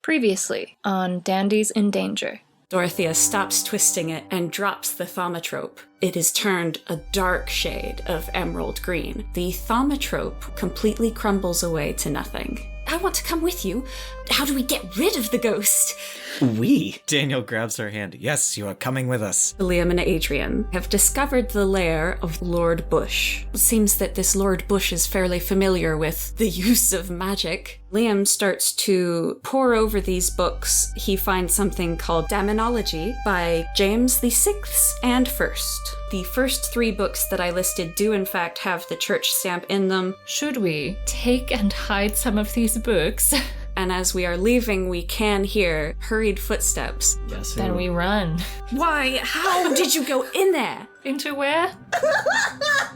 Previously on Dandies in Danger. Dorothea stops twisting it and drops the thaumatrope. It is turned a dark shade of emerald green. The thaumatrope completely crumbles away to nothing. I want to come with you. How do we get rid of the ghost? We? Daniel grabs her hand. Yes, you are coming with us. Liam and Adrian have discovered the lair of Lord Busch. It seems that this Lord Busch is fairly familiar with the use of magic. Liam starts to pore over these books. He finds something called Demonology by James VI and First. The first 3 books that I listed do in fact have the church stamp in them. Should we take and hide some of these books? And as we are leaving, we can hear hurried footsteps. Yes. Then we run. Why? How did you go in there? Into where?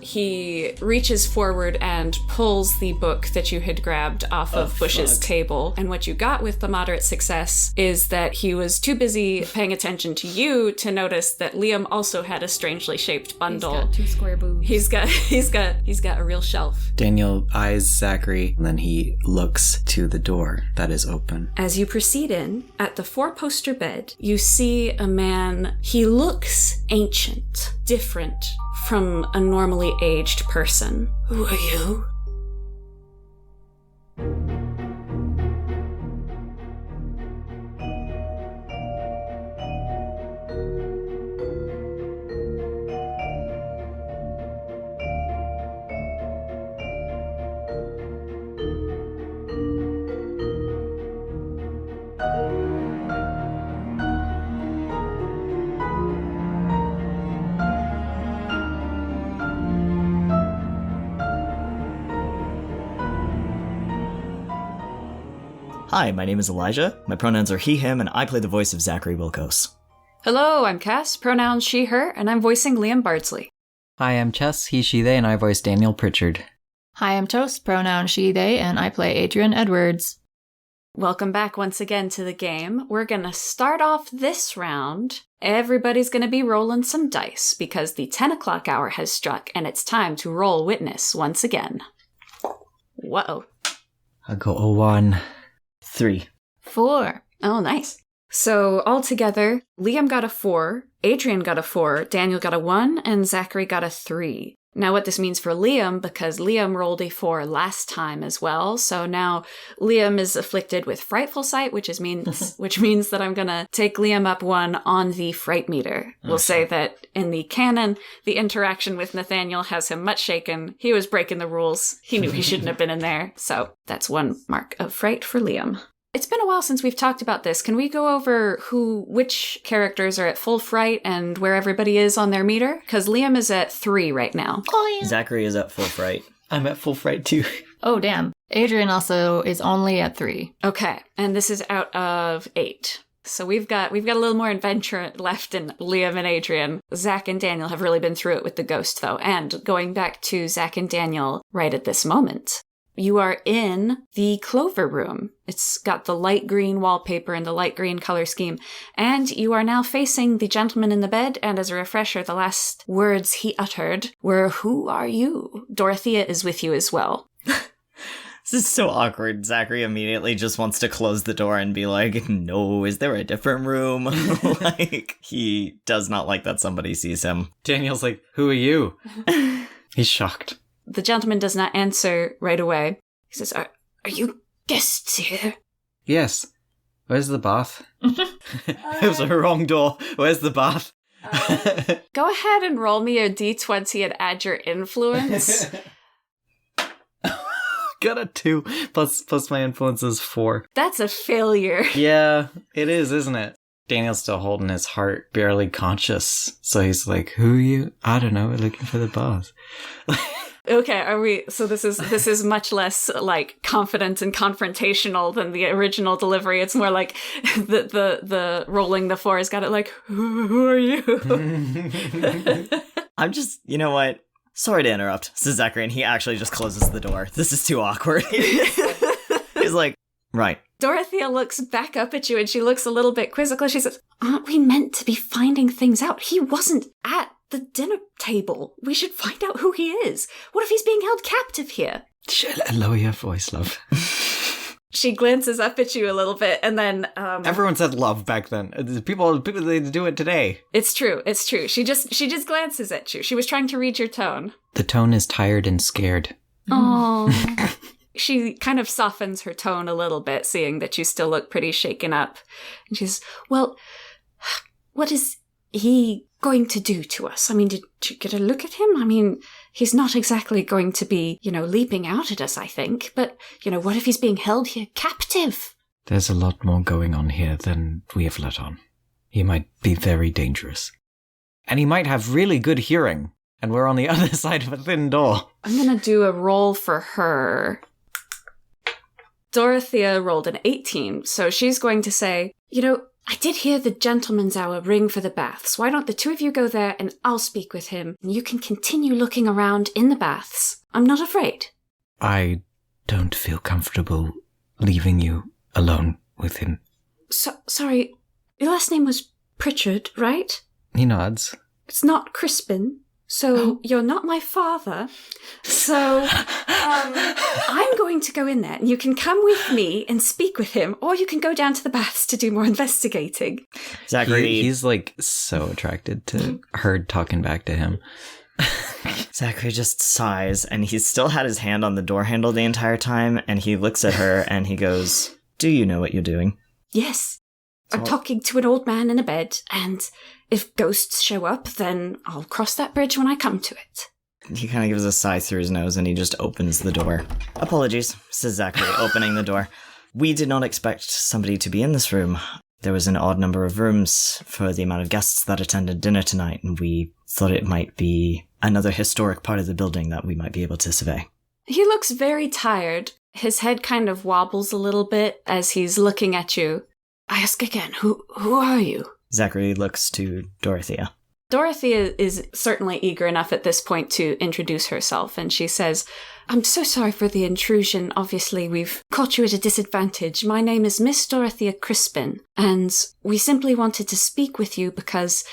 He reaches forward and pulls the book that you had grabbed off of Bush's table. And what you got with the moderate success is that he was too busy paying attention to you to notice that Liam also had a strangely shaped bundle. He's got 2 square boobs. He's got a real shelf. Daniel eyes Zachary, and then he looks to the door that is open. As you proceed in, at the 4-poster bed, you see a man. He looks ancient, different from a normally aged person. Who are you? Hi, my name is Elijah. My pronouns are he, him, and I play the voice of Zachary Wilkos. Hello, I'm Cass, pronouns she, her, and I'm voicing Liam Bardsley. Hi, I'm Chess, he, she, they, and I voice Daniel Pritchard. Hi, I'm Toast, pronoun she, they, and I play Adrian Edwards. Welcome back once again to the game. We're gonna start off this round. Everybody's gonna be rolling some dice because the 10 o'clock hour has struck and it's time to roll witness once again. Whoa. I'll go 01. 3. 4. Oh, nice. So altogether, Liam got a 4, Adrian got a 4, Daniel got a 1, and Zachary got a 3. Now what this means for Liam, because Liam rolled a 4 last time as well, so now Liam is afflicted with frightful sight, which means that I'm gonna take Liam up 1 on the fright meter. We'll say that in the canon, the interaction with Nathaniel has him much shaken. He was breaking the rules. He knew he shouldn't have been in there. So that's 1 mark of fright for Liam. It's been a while since we've talked about this. Can we go over which characters are at full fright and where everybody is on their meter? Because Liam is at 3 right now. Oh, yeah. Zachary is at full fright. I'm at full fright too. Oh, damn. Adrian also is only at 3. Okay, and this is out of 8. So we've got a little more adventure left in Liam and Adrian. Zach and Daniel have really been through it with the ghost, though. And going back to Zach and Daniel right at this moment, you are in the Clover Room. It's got the light green wallpaper and the light green color scheme. And you are now facing the gentleman in the bed. And as a refresher, the last words he uttered were, "Who are you?" Dorothea is with you as well. This is so awkward. Zachary immediately just wants to close the door and be like, no, is there a different room? Like, he does not like that somebody sees him. Daniel's like, who are you? He's shocked. The gentleman does not answer right away. He says, Are you guests here? Yes. Where's the bath? It was a wrong door. Where's the bath? Go ahead and roll me a d20 and add your influence. Got a 2 plus my influence is 4. That's a failure. Yeah, it is, isn't it? Daniel's still holding his heart, barely conscious. So he's like, who are you? I don't know, we're looking for the boss. Okay, so this is much less like confident and confrontational than the original delivery. It's more like the rolling the 4 has got it like, who are you? I'm just, you know what? Sorry to interrupt, says Zachary, and he actually just closes the door. This is too awkward. He's like, right. Dorothea looks back up at you and she looks a little bit quizzical. She says, aren't we meant to be finding things out? He wasn't at the dinner table. We should find out who he is. What if he's being held captive here? Lower your voice, love. She glances up at you a little bit, and then Everyone said love back then. People they do it today. It's true. She just glances at you. She was trying to read your tone. The tone is tired and scared. Oh. She kind of softens her tone a little bit, seeing that you still look pretty shaken up. And she's, well, what is he going to do to us? I mean, did you get a look at him? I mean, he's not exactly going to be, leaping out at us, I think. But, what if he's being held here captive? There's a lot more going on here than we have let on. He might be very dangerous. And he might have really good hearing. And we're on the other side of a thin door. I'm going to do a roll for her. Dorothea rolled an 18, so she's going to say, I did hear the gentleman's hour ring for the baths. Why don't the two of you go there and I'll speak with him, and you can continue looking around in the baths. I'm not afraid. I don't feel comfortable leaving you alone with him. Sorry, your last name was Pritchard, right? He nods. It's not Crispin. So you're not my father. So I'm going to go in there, and you can come with me and speak with him, or you can go down to the baths to do more investigating. Zachary, he's so attracted to her talking back to him. Zachary just sighs, and he's still had his hand on the door handle the entire time, and he looks at her and he goes, "Do you know what you're doing?" Yes. I'm talking to an old man in a bed, and if ghosts show up, then I'll cross that bridge when I come to it. He kind of gives a sigh through his nose, and he just opens the door. "Apologies," says Zachary, opening the door. "We did not expect somebody to be in this room. There was an odd number of rooms for the amount of guests that attended dinner tonight, and we thought it might be another historic part of the building that we might be able to survey." He looks very tired. His head kind of wobbles a little bit as he's looking at you. I ask again, who are you? Zachary looks to Dorothea. Dorothea is certainly eager enough at this point to introduce herself, and she says, I'm so sorry for the intrusion. Obviously, we've caught you at a disadvantage. My name is Miss Dorothea Crispin, and we simply wanted to speak with you because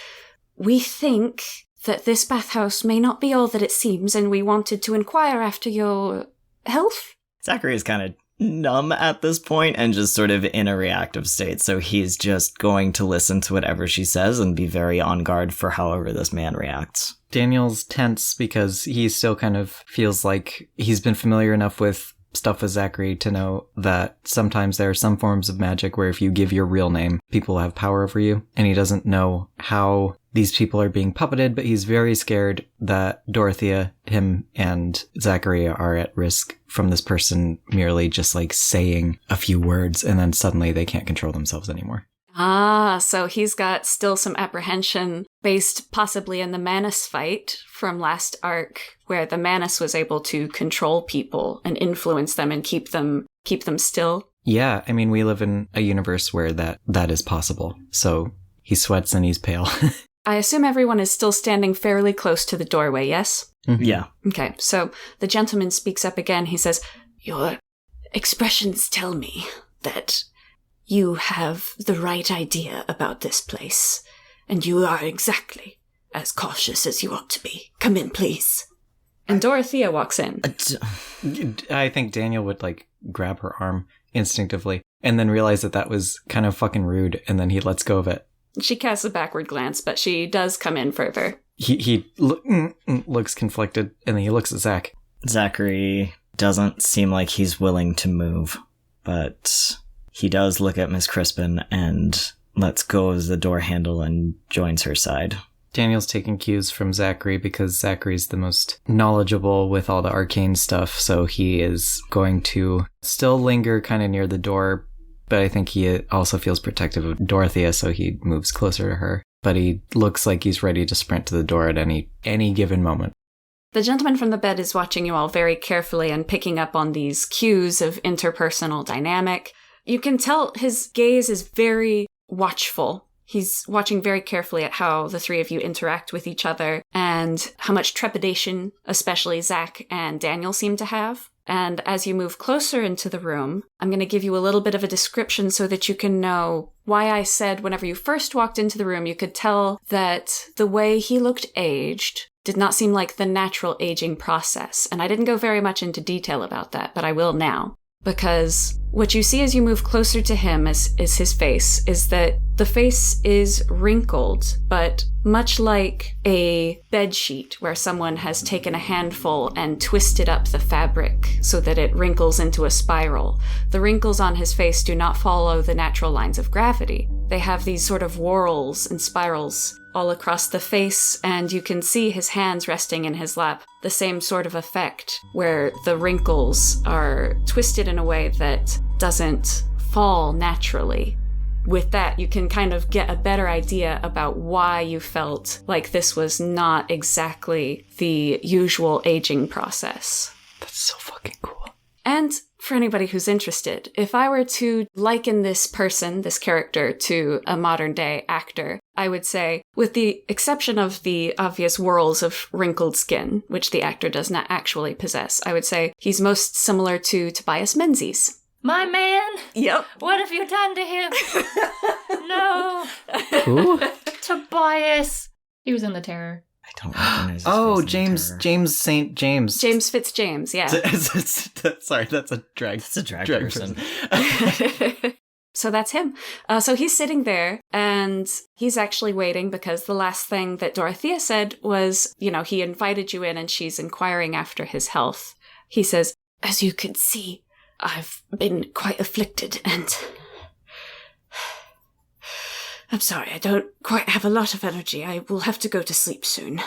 we think that this bathhouse may not be all that it seems, and we wanted to inquire after your health. Zachary is kind of numb at this point and just sort of in a reactive state, so he's just going to listen to whatever she says and be very on guard for however this man reacts. Daniel's tense because he still kind of feels like he's been familiar enough with stuff with Zachary to know that sometimes there are some forms of magic where if you give your real name, people have power over you, and he doesn't know how these people are being puppeted, but he's very scared that Dorothea, him, and Zachary are at risk from this person merely just like saying a few words and then suddenly they can't control themselves anymore. Ah, so he's got still some apprehension based possibly in the Manus fight from last arc, where the Manus was able to control people and influence them and keep them still. Yeah, I mean, we live in a universe where that is possible. So he sweats and he's pale. I assume everyone is still standing fairly close to the doorway, yes? Mm-hmm. Yeah. Okay, so the gentleman speaks up again. He says, your expressions tell me that you have the right idea about this place, and you are exactly as cautious as you ought to be. Come in, please. And Dorothea walks in. I think Daniel would like grab her arm instinctively and then realize that was kind of fucking rude, and then he lets go of it. She casts a backward glance, but she does come in further. He looks conflicted, and then he looks at Zach. Zachary doesn't seem like he's willing to move, but he does look at Miss Crispin and lets go of the door handle and joins her side. Daniel's taking cues from Zachary because Zachary's the most knowledgeable with all the arcane stuff, so he is going to still linger kind of near the door, but I think he also feels protective of Dorothea, so he moves closer to her. But he looks like he's ready to sprint to the door at any given moment. The gentleman from the bed is watching you all very carefully and picking up on these cues of interpersonal dynamic. You can tell his gaze is very watchful. He's watching very carefully at how the three of you interact with each other and how much trepidation, especially Zach and Daniel, seem to have. And as you move closer into the room, I'm going to give you a little bit of a description so that you can know why I said whenever you first walked into the room, you could tell that the way he looked aged did not seem like the natural aging process. And I didn't go very much into detail about that, but I will now. because what you see as you move closer to him is his face, is that the face is wrinkled, but much like a bed sheet where someone has taken a handful and twisted up the fabric so that it wrinkles into a spiral. The wrinkles on his face do not follow the natural lines of gravity. They have these sort of whorls and spirals all across the face, and you can see his hands resting in his lap. The same sort of effect, where the wrinkles are twisted in a way that doesn't fall naturally. With that, you can kind of get a better idea about why you felt like this was not exactly the usual aging process. That's so fucking cool. And for anybody who's interested, if I were to liken this person, this character, to a modern day actor, I would say, with the exception of the obvious whorls of wrinkled skin, which the actor does not actually possess, I would say he's most similar to Tobias Menzies. My man? Yep. What have you done to him? No. Who? Tobias. He was in The Terror. I don't recognize his Oh, face in James St. James. James Fitzjames, yeah. Sorry, that's a drag. It's a drag person. So that's him. So he's sitting there, and he's actually waiting because the last thing that Dorothea said was, he invited you in and she's inquiring after his health. He says, "As you can see, I've been quite afflicted, and I'm sorry, I don't quite have a lot of energy. I will have to go to sleep soon."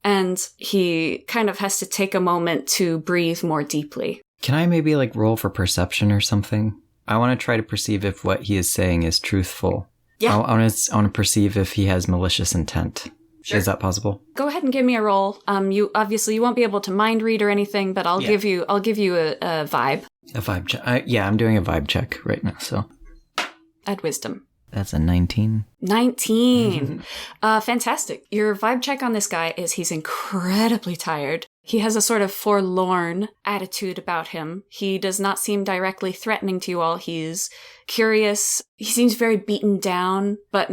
And he kind of has to take a moment to breathe more deeply. Can I maybe roll for perception or something? I want to try to perceive if what he is saying is truthful. Yeah. I want to perceive if he has malicious intent. Sure. Is that possible? Go ahead and give me a roll. You won't be able to mind read or anything, but I'll give you a vibe. A vibe check. I'm doing a vibe check right now. So add wisdom. That's a 19. 19. Fantastic. Your vibe check on this guy is he's incredibly tired. He has a sort of forlorn attitude about him. He does not seem directly threatening to you all. He's curious. He seems very beaten down, but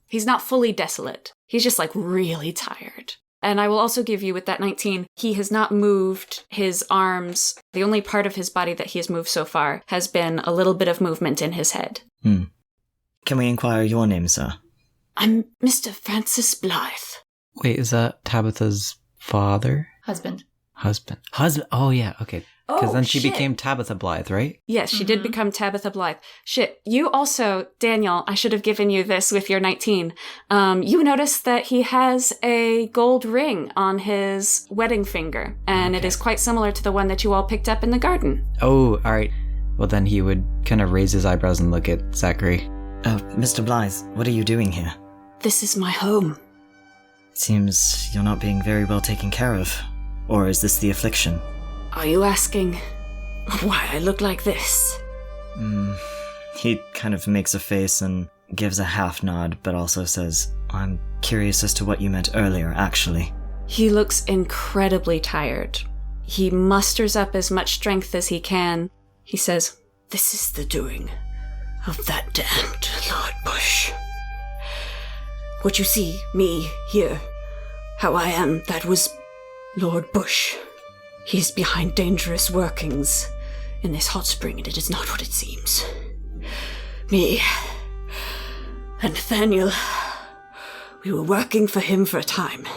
he's not fully desolate. He's just really tired. And I will also give you with that 19, he has not moved his arms. The only part of his body that he has moved so far has been a little bit of movement in his head. Can we inquire your name, sir? I'm Mr. Francis Blythe. Wait, is that Tabitha's father? Husband. Oh, yeah, okay. Because then she shit. became Tabitha Blythe, right? Yes, she did become Tabitha Blythe. Shit, you also, Daniel, I should have given you this with your 19. You noticed that he has a gold ring on his wedding finger, and it is quite similar to the one that you all picked up in the garden. Oh, all right. Well, then he would kind of raise his eyebrows and look at Zachary. Mr. Blythe, what are you doing here? This is my home. Seems you're not being very well taken care of. Or is this the affliction? Are you asking why I look like this? He kind of makes a face and gives a half nod, but also says, "I'm curious as to what you meant earlier, actually." He looks incredibly tired. He musters up as much strength as he can. He says, "This is the doing of that damned Lord Busch. What you see, me, here, how I am, that was Lord Busch. He's behind dangerous workings in this hot spring, and it is not what it seems. Me and Nathaniel, we were working for him for a time,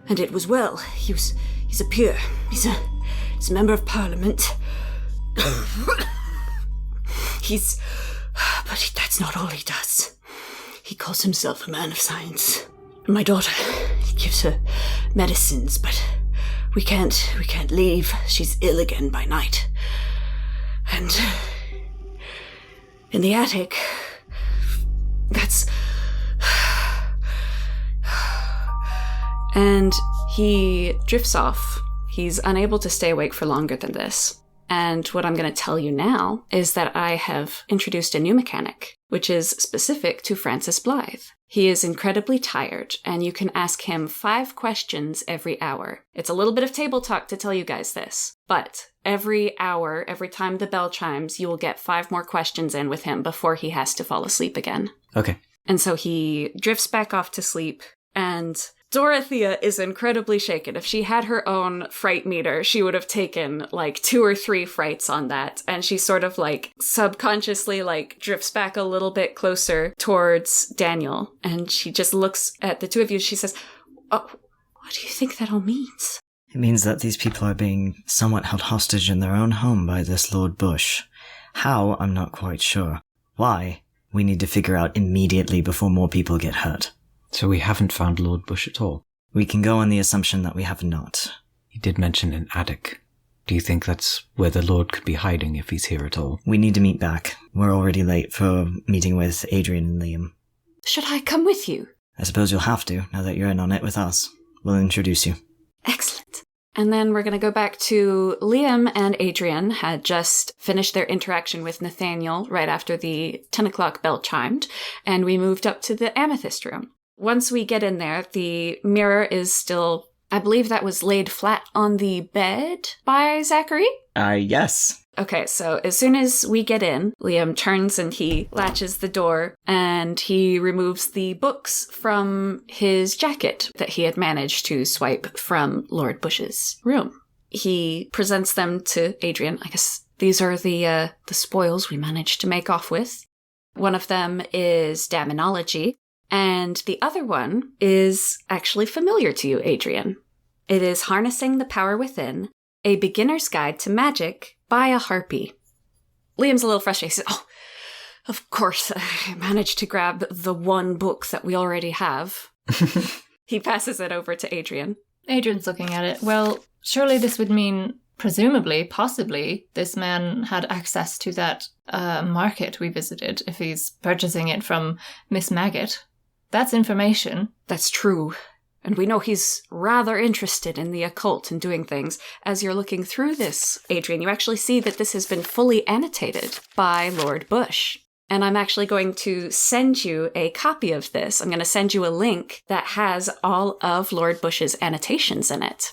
and it was well. He's a peer. He's a member of Parliament. But that's not all he does. He calls himself a man of science. My daughter, he gives her medicines, but we can't leave. She's ill again by night. And in the attic, and he drifts off. He's unable to stay awake for longer than this. And what I'm going to tell you now is that I have introduced a new mechanic, which is specific to Francis Blythe. He is incredibly tired, and you can ask him 5 questions every hour. It's a little bit of table talk to tell you guys this, but every hour, every time the bell chimes, you will get 5 more questions in with him before he has to fall asleep again. Okay. And so he drifts back off to sleep. And Dorothea is incredibly shaken. If she had her own fright meter, she would have taken like 2 or 3 frights on that. And she sort of like subconsciously like drifts back a little bit closer towards Daniel. And she just looks at the two of you. She says, "Oh, what do you think that all means?" It means that these people are being somewhat held hostage in their own home by this Lord Busch. How, I'm not quite sure. Why? We need to figure out immediately before more people get hurt. So we haven't found Lord Busch at all? We can go on the assumption that we have not. He did mention an attic. Do you think that's where the Lord could be hiding if he's here at all? We need to meet back. We're already late for meeting with Adrian and Liam. Should I come with you? I suppose you'll have to, now that you're in on it with us. We'll introduce you. Excellent. And then we're going to go back to Liam and Adrian had just finished their interaction with Nathaniel right after the 10 o'clock bell chimed, and we moved up to the amethyst room. Once we get in there, the mirror is still, I believe that was laid flat on the bed by Zachary? Yes. Okay, so as soon as we get in, Liam turns and he latches the door and he removes the books from his jacket that he had managed to swipe from Lord Busch's room. He presents them to Adrian. I guess these are the spoils we managed to make off with. One of them is Damonology, and the other one is actually familiar to you, Adrian. It is Harnessing the Power Within, A Beginner's Guide to Magic by a Harpy. Liam's a little frustrated. He says, "Oh, of course, I managed to grab the one book that we already have." He passes it over to Adrian. Adrian's looking at it. Well, surely this would mean, presumably, possibly, this man had access to that market we visited if he's purchasing it from Miss Maggot. That's information. That's true. And we know he's rather interested in the occult and doing things. As you're looking through this, Adrian, you actually see that this has been fully annotated by Lord Busch. And I'm actually going to send you a copy of this. I'm going to send you a link that has all of Lord Busch's annotations in it.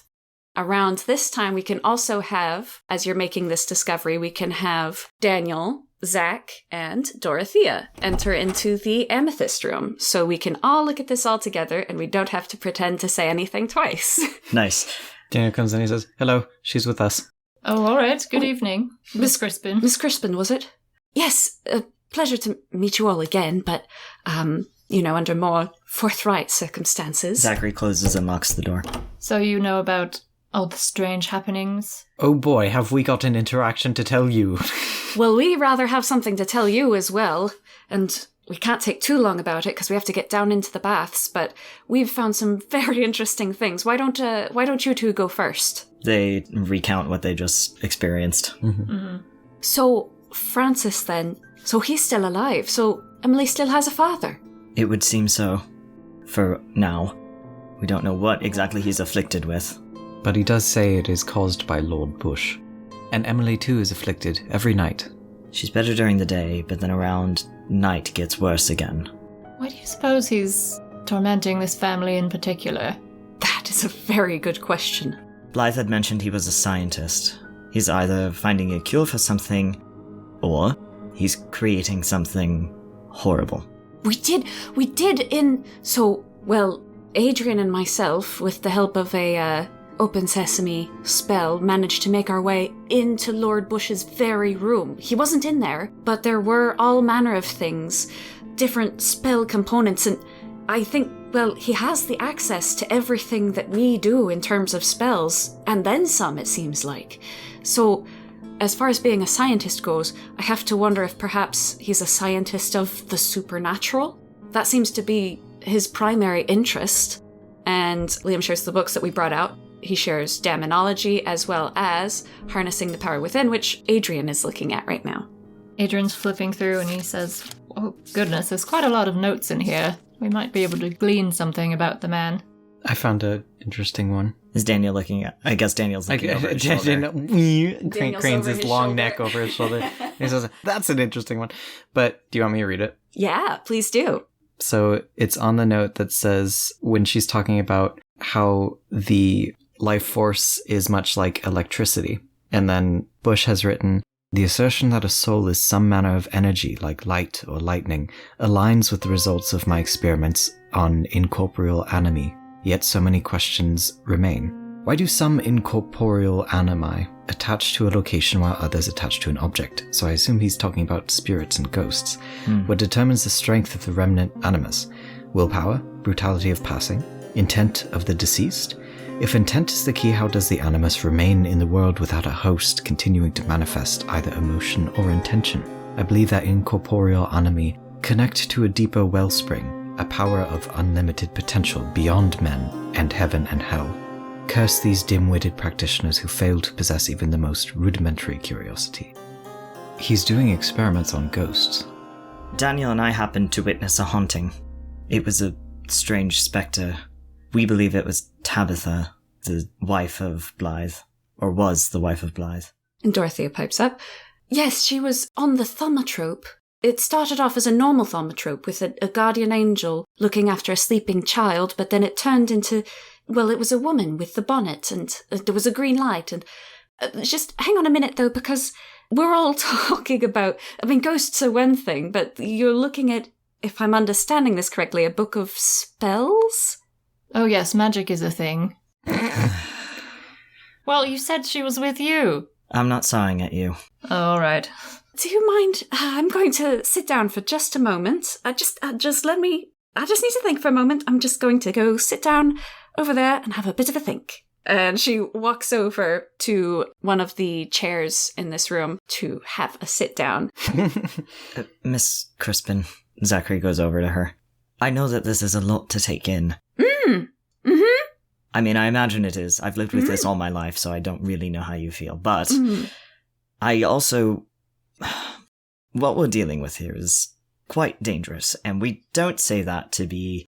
Around this time, we can also have, as you're making this discovery, we can have Daniel, Zach, and Dorothea enter into the amethyst room. So we can all look at this all together and we don't have to pretend to say anything twice. Nice. Daniel comes in, he says, "Hello, she's with us." Oh, all right. Good evening, Miss Crispin. Miss Crispin, was it? Yes, pleasure to meet you all again, but, under more forthright circumstances. Zachary closes and locks the door. So you know about all the strange happenings? Oh boy, have we got an interaction to tell you. Well, we rather have something to tell you as well, and we can't take too long about it because we have to get down into the baths, but we've found some very interesting things. Why don't you two go first? They recount what they just experienced. Mm-hmm. Mm-hmm. So, Francis then, so he's still alive, so Emily still has a father? It would seem so. For now. We don't know what exactly he's afflicted with. But he does say it is caused by Lord Busch. And Emily too is afflicted every night. She's better during the day, but then around night gets worse again. Why do you suppose he's tormenting this family in particular? That is a very good question. Blythe had mentioned he was a scientist. He's either finding a cure for something, or he's creating something horrible. We did Adrian and myself, with the help of a Open Sesame spell, managed to make our way into Lord Busch's very room. He wasn't in there, but there were all manner of things, different spell components, and I think, he has the access to everything that we do in terms of spells, and then some, it seems like. So, as far as being a scientist goes, I have to wonder if perhaps he's a scientist of the supernatural? That seems to be his primary interest. And Liam shares the books that we brought out. He shares Damonology as well as Harnessing the Power Within, which Adrian is looking at right now. Adrian's flipping through and he says, "Oh, goodness, there's quite a lot of notes in here. We might be able to glean something about the man." I found an interesting one. Is Daniel looking at... I guess Daniel's looking over his shoulder. Cranes his long neck over his shoulder. He says, "That's an interesting one." But do you want me to read it? Yeah, please do. So it's on the note that says, when she's talking about how the life force is much like electricity. And then Busch has written, "The assertion that a soul is some manner of energy like light or lightning aligns with the results of my experiments on incorporeal animi, yet so many questions remain. Why do some incorporeal animi attach to a location while others attach to an object? So I assume he's talking about spirits and ghosts. What determines the strength of the remnant animus? Willpower? Brutality of passing? Intent of the deceased? If intent is the key, how does the animus remain in the world without a host continuing to manifest either emotion or intention? I believe that incorporeal animi connect to a deeper wellspring, a power of unlimited potential beyond men and heaven and hell. Curse these dim-witted practitioners who fail to possess even the most rudimentary curiosity. He's doing experiments on ghosts. Daniel and I happened to witness a haunting. It was a strange spectre. We believe it was Tabitha, the wife of Blythe, or was the wife of Blythe. And Dorothea pipes up. Yes, she was on the thaumatrope. It started off as a normal thaumatrope with a guardian angel looking after a sleeping child, but then it turned into, well, it was a woman with the bonnet, and there was a green light, and just hang on a minute, though, because we're all talking about, ghosts are one thing, but you're looking at, if I'm understanding this correctly, a book of spells? Oh yes, magic is a thing. Well, you said she was with you. I'm not sighing at you. Oh, all right. Do you mind? I'm going to sit down for just a moment. I just need to think for a moment. I'm just going to go sit down over there and have a bit of a think. And she walks over to one of the chairs in this room to have a sit down. Miss Crispin, Zachary goes over to her. I know that this is a lot to take in. I imagine it is. I've lived with this all my life, so I don't really know how you feel. But I also... What we're dealing with here is quite dangerous, and we don't say that to be...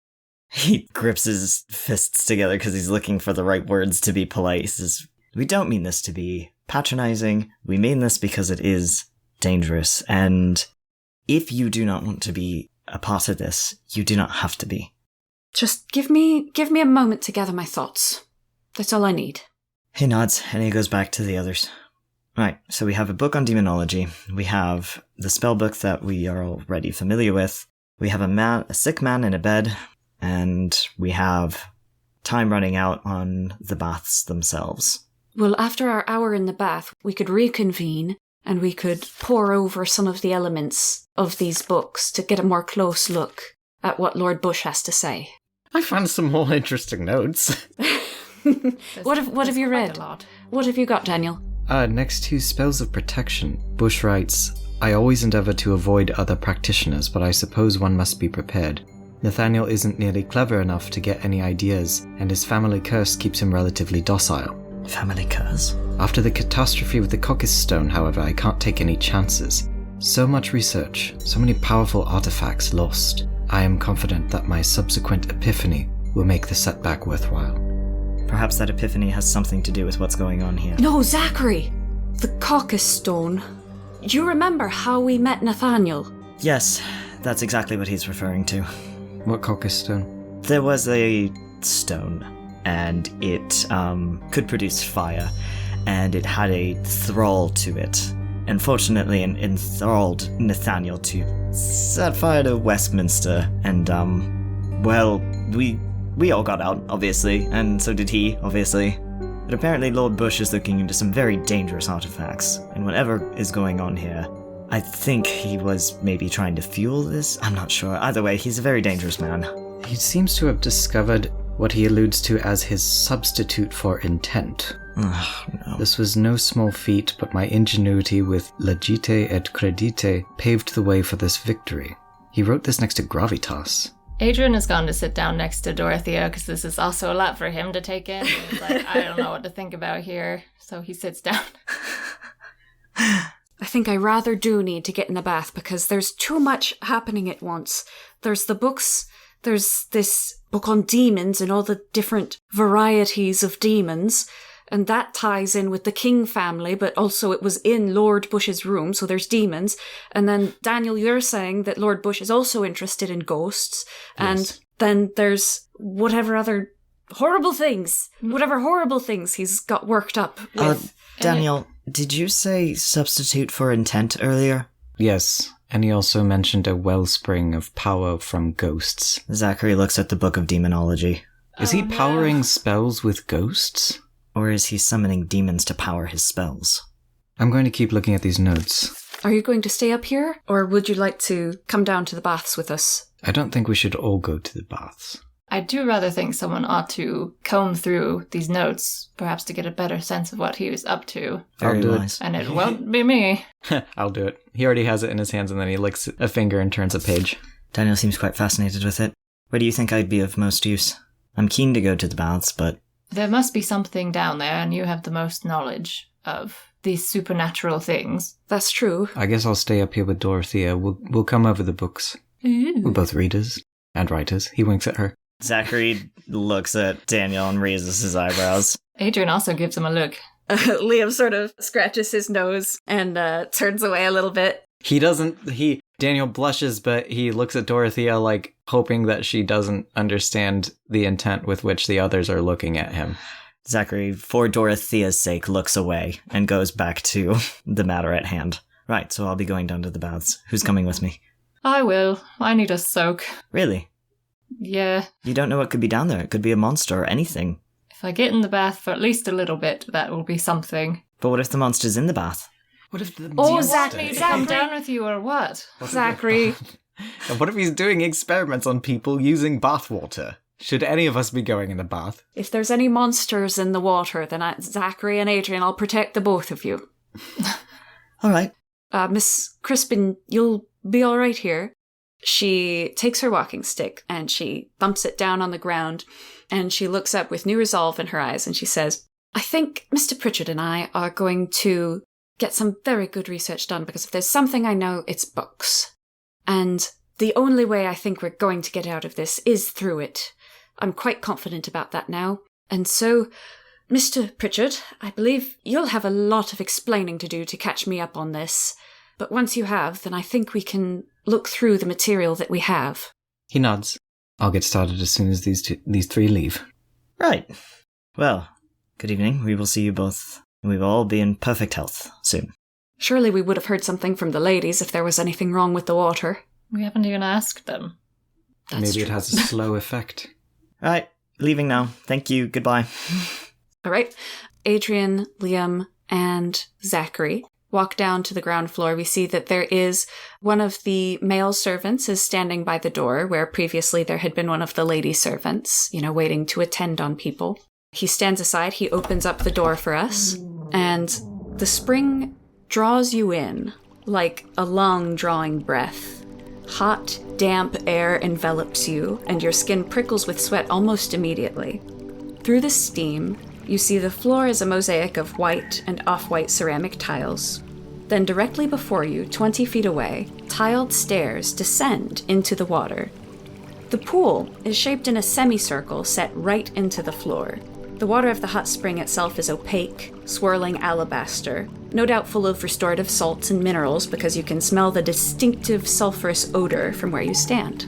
He grips his fists together because he's looking for the right words to be polite. He says, we don't mean this to be patronizing. We mean this because it is dangerous, and if you do not want to be a part of this, you do not have to be. Just give me a moment to gather my thoughts. That's all I need. He nods, and he goes back to the others. Right, so we have a book on demonology. We have the spell book that we are already familiar with. We have a sick man in a bed, and we have time running out on the baths themselves. Well, after our hour in the bath, we could reconvene, and we could pore over some of the elements of these books to get a more close look at what Lord Busch has to say. I found some more interesting notes. What have you read? What have you got, Daniel? Next to spells of protection, Busch writes, I always endeavour to avoid other practitioners, but I suppose one must be prepared. Nathaniel isn't nearly clever enough to get any ideas, and his family curse keeps him relatively docile. Family curse? After the catastrophe with the Caucasus Stone, however, I can't take any chances. So much research, so many powerful artifacts lost. I am confident that my subsequent epiphany will make the setback worthwhile. Perhaps that epiphany has something to do with what's going on here. No, Zachary! The Caucasus Stone. Do you remember how we met Nathaniel? Yes, that's exactly what he's referring to. What Caucasus Stone? There was a stone, and it could produce fire, and it had a thrall to it. Unfortunately, enthralled Nathaniel to set fire to Westminster, and, we all got out, obviously, and so did he, obviously. But apparently Lord Busch is looking into some very dangerous artifacts, and whatever is going on here, I think he was maybe trying to fuel this? I'm not sure. Either way, he's a very dangerous man. He seems to have discovered what he alludes to as his substitute for intent. Oh, no. This was no small feat, but my ingenuity with legite et credite paved the way for this victory. He wrote this next to gravitas. Adrian has gone to sit down next to Dorothea because this is also a lot for him to take in. He's like, I don't know what to think about here. So he sits down. I think I rather do need to get in the bath because there's too much happening at once. There's the books, there's this book on demons and all the different varieties of demons. And that ties in with the King family, but also it was in Lord Busch's room, so there's demons. And then, Daniel, you're saying that Lord Busch is also interested in ghosts. Yes. And then there's whatever horrible things he's got worked up with. Daniel, did you say substitute for intent earlier? Yes. And he also mentioned a wellspring of power from ghosts. Zachary looks at the Book of Demonology. Is he powering spells with ghosts? Or is he summoning demons to power his spells? I'm going to keep looking at these notes. Are you going to stay up here, or would you like to come down to the baths with us? I don't think we should all go to the baths. I do rather think someone ought to comb through these notes, perhaps to get a better sense of what he was up to. Very I'll do wise. And it won't be me. I'll do it. He already has it in his hands, and then he licks a finger and turns a page. Daniel seems quite fascinated with it. Where do you think I'd be of most use? I'm keen to go to the baths, but... There must be something down there, and you have the most knowledge of these supernatural things. That's true. I guess I'll stay up here with Dorothea. We'll come over the books. Ooh. We're both readers and writers. He winks at her. Zachary looks at Daniel and raises his eyebrows. Adrian also gives him a look. Liam sort of scratches his nose and turns away a little bit. Daniel blushes, but he looks at Dorothea like hoping that she doesn't understand the intent with which the others are looking at him. Zachary, for Dorothea's sake, looks away and goes back to the matter at hand. Right, so I'll be going down to the baths. Who's coming with me? I will. I need a soak. Really? Yeah. You don't know what could be down there. It could be a monster or anything. If I get in the bath for at least a little bit, that will be something. But what if the monster's in the bath? What if the Oh, monster- Zach- Me to come down with you or what? Zachary. And what if he's doing experiments on people using bathwater? Should any of us be going in the bath? If there's any monsters in the water, then Zachary and Adrian, I'll protect the both of you. All right. Miss Crispin, you'll be all right here. She takes her walking stick and she thumps it down on the ground, and she looks up with new resolve in her eyes and she says, I think Mr. Pritchard and I are going to get some very good research done, because if there's something I know, it's books. And the only way I think we're going to get out of this is through it. I'm quite confident about that now. And so, Mr. Pritchard, I believe you'll have a lot of explaining to do to catch me up on this. But once you have, then I think we can look through the material that we have. He nods. I'll get started as soon as these three leave. Right. Well, good evening. We will see you both. We will all be in perfect health soon. Surely we would have heard something from the ladies if there was anything wrong with the water. We haven't even asked them. That's Maybe it true. has a slow effect. All right. Leaving now. Thank you. Goodbye. All right. Adrian, Liam, and Zachary walk down to the ground floor. We see that there is one of the male servants is standing by the door, where previously there had been one of the lady servants, waiting to attend on people. He stands aside, he opens up the door for us, and the spring draws you in like a long drawing breath. Hot, damp air envelops you, and your skin prickles with sweat almost immediately. Through the steam, you see the floor is a mosaic of white and off-white ceramic tiles. Then directly before you, 20 feet away, tiled stairs descend into the water. The pool is shaped in a semicircle set right into the floor. The water of the hot spring itself is opaque, swirling alabaster, no doubt full of restorative salts and minerals because you can smell the distinctive sulfurous odor from where you stand.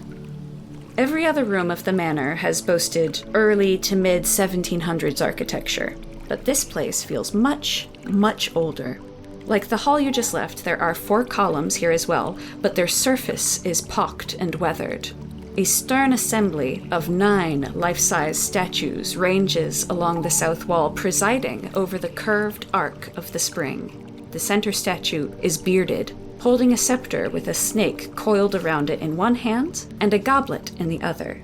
Every other room of the manor has boasted early to mid 1700s architecture, but this place feels much, much older. Like the hall you just left, there are 4 columns here as well, but their surface is pocked and weathered. A stern assembly of 9 life-size statues ranges along the south wall, presiding over the curved arc of the spring. The center statue is bearded, holding a scepter with a snake coiled around it in one hand and a goblet in the other.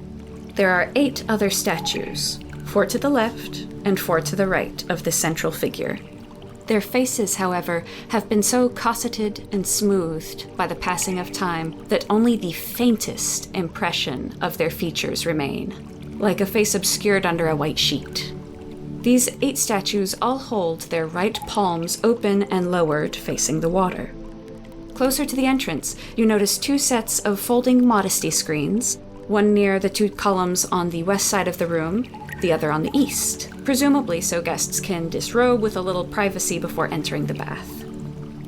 There are 8 other statues, 4 to the left and 4 to the right of the central figure. Their faces, however, have been so cosseted and smoothed by the passing of time that only the faintest impression of their features remain, like a face obscured under a white sheet. These 8 statues all hold their right palms open and lowered, facing the water. Closer to the entrance, you notice 2 sets of folding modesty screens, one near the 2 columns on the west side of the room, the other on the east, presumably so guests can disrobe with a little privacy before entering the bath.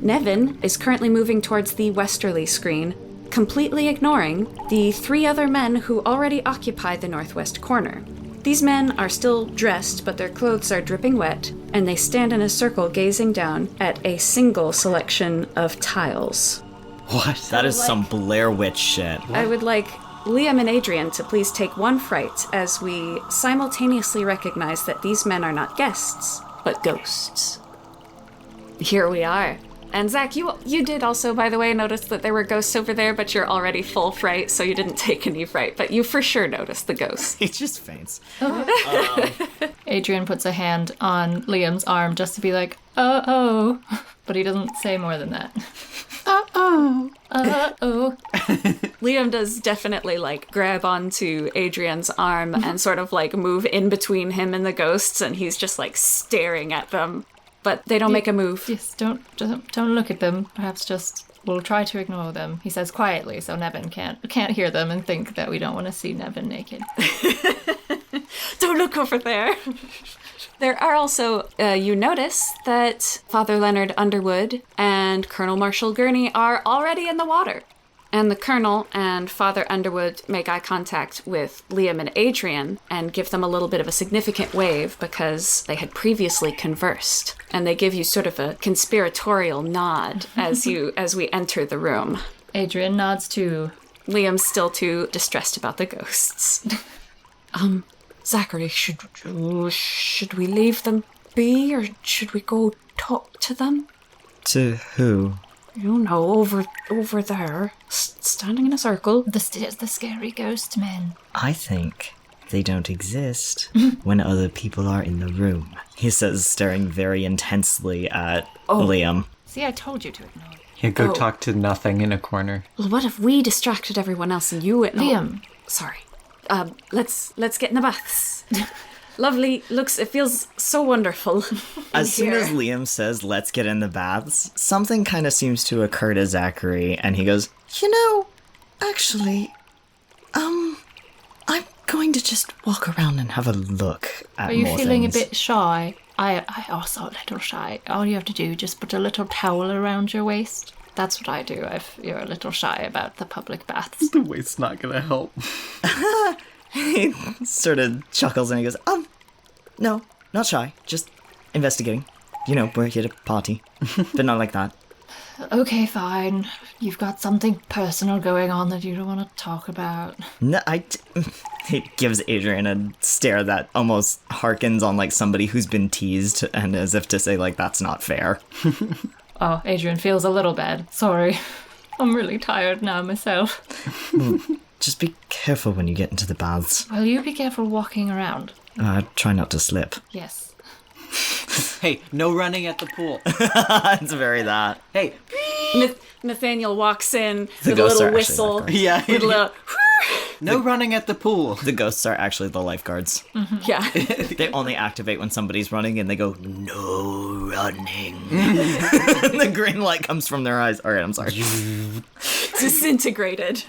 Nevin is currently moving towards the westerly screen, completely ignoring the 3 other men who already occupy the northwest corner. These men are still dressed, but their clothes are dripping wet, and they stand in a circle gazing down at a single selection of tiles. What? That is some Blair Witch shit. I would like Liam and Adrian to please take one fright as we simultaneously recognize that these men are not guests, but ghosts. Here we are. And Zach, you did also, by the way, notice that there were ghosts over there, but you're already full fright, so you didn't take any fright. But you for sure noticed the ghosts. He just faints. Adrian puts a hand on Liam's arm just to be like, uh-oh. But he doesn't say more than that. Uh-oh. Uh-oh. Liam does definitely, like, grab onto Adrian's arm and sort of, like, move in between him and the ghosts, and he's just, like, staring at them. But they don't make a move. Yes, don't look at them. Perhaps just we'll try to ignore them. He says quietly, so Nevin can't hear them and think that we don't want to see Nevin naked. Don't look over there. There are also, you notice that Father Leonard Underwood and Colonel Marshall Gurney are already in the water. And the Colonel and Father Underwood make eye contact with Liam and Adrian and give them a little bit of a significant wave because they had previously conversed. And they give you sort of a conspiratorial nod as we enter the room. Adrian nods too. Liam's still too distressed about the ghosts. Zachary, should we leave them be, or should we go talk to them? To who? You know, over there, standing in a circle. The scary ghost men. I think they don't exist when other people are in the room. He says, staring very intensely at Liam. See, I told you to ignore it. Yeah, go talk to nothing in a corner. Well, what if we distracted everyone else and you... Liam. Sorry. Let's get in the baths. Lovely. It feels so wonderful. As soon as Liam says, let's get in the baths, something kind of seems to occur to Zachary, and he goes, actually, I'm going to just walk around and have a look at more things. Are you feeling a bit shy? I also a little shy. All you have to do, just put a little towel around your waist. That's what I do if you're a little shy about the public baths. The waist's not gonna help. He sort of chuckles and he goes, no, not shy, just investigating. We're here to party, but not like that. Okay, fine. You've got something personal going on that you don't want to talk about. No, he gives Adrian a stare that almost harkens on like somebody who's been teased, and as if to say like, that's not fair. Oh, Adrian feels a little bad. Sorry. I'm really tired now myself. Just be careful when you get into the baths. Will you be careful walking around? Try not to slip. Yes. Hey, no running at the pool. It's very that. Hey. Nathaniel walks in The with a ghosts little are whistle. actually Yeah. With a little... No running at the pool. The ghosts are actually the lifeguards. Mm-hmm. Yeah. They only activate when somebody's running and they go, no running. And the green light comes from their eyes. All right, I'm sorry. Disintegrated.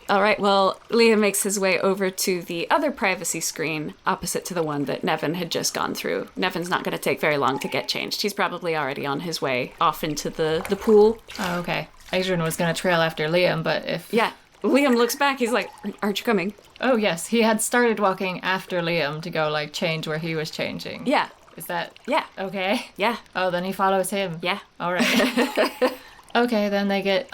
All right, well, Liam makes his way over to the other privacy screen opposite to the one that Nevin had just gone through. Nevin's not going to take very long to get changed. He's probably already on his way off into the pool. Oh, okay. Adrian was going to trail after Liam, but if... Yeah, Liam looks back. He's like, aren't you coming? Oh, yes. He had started walking after Liam to go, like, change where he was changing. Yeah. Is that... Yeah. Okay? Yeah. Oh, then he follows him. Yeah. All right. Okay, then they get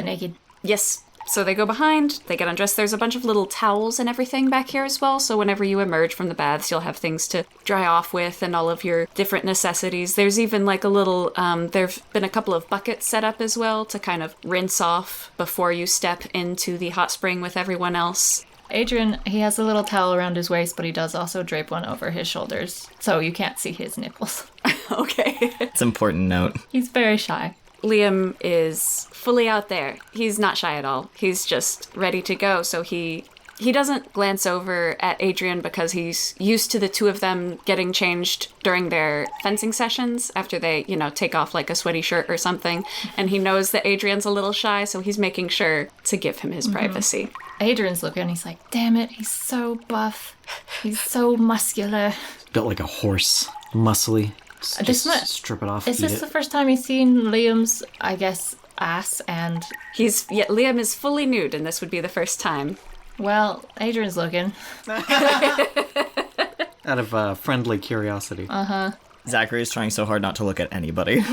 naked. Yes. So they go behind, they get undressed. There's a bunch of little towels and everything back here as well. So whenever you emerge from the baths, you'll have things to dry off with and all of your different necessities. There's even like a little, there've been a couple of buckets set up as well to kind of rinse off before you step into the hot spring with everyone else. Adrian, he has a little towel around his waist, but he does also drape one over his shoulders. So you can't see his nipples. Okay. It's an important note. He's very shy. Liam is fully out there. He's not shy at all. He's just ready to go. So he doesn't glance over at Adrian because he's used to the two of them getting changed during their fencing sessions after they, take off like a sweaty shirt or something. And he knows that Adrian's a little shy, so he's making sure to give him his privacy. Adrian's looking and he's like, damn it, he's so buff. He's so muscular. Built like a horse. Muscly. Just strip it off. Is this the first time you've seen Liam's, I guess, ass? And Liam is fully nude, and this would be the first time. Well, Adrian's looking. Out of friendly curiosity. Uh-huh. Zachary is trying so hard not to look at anybody.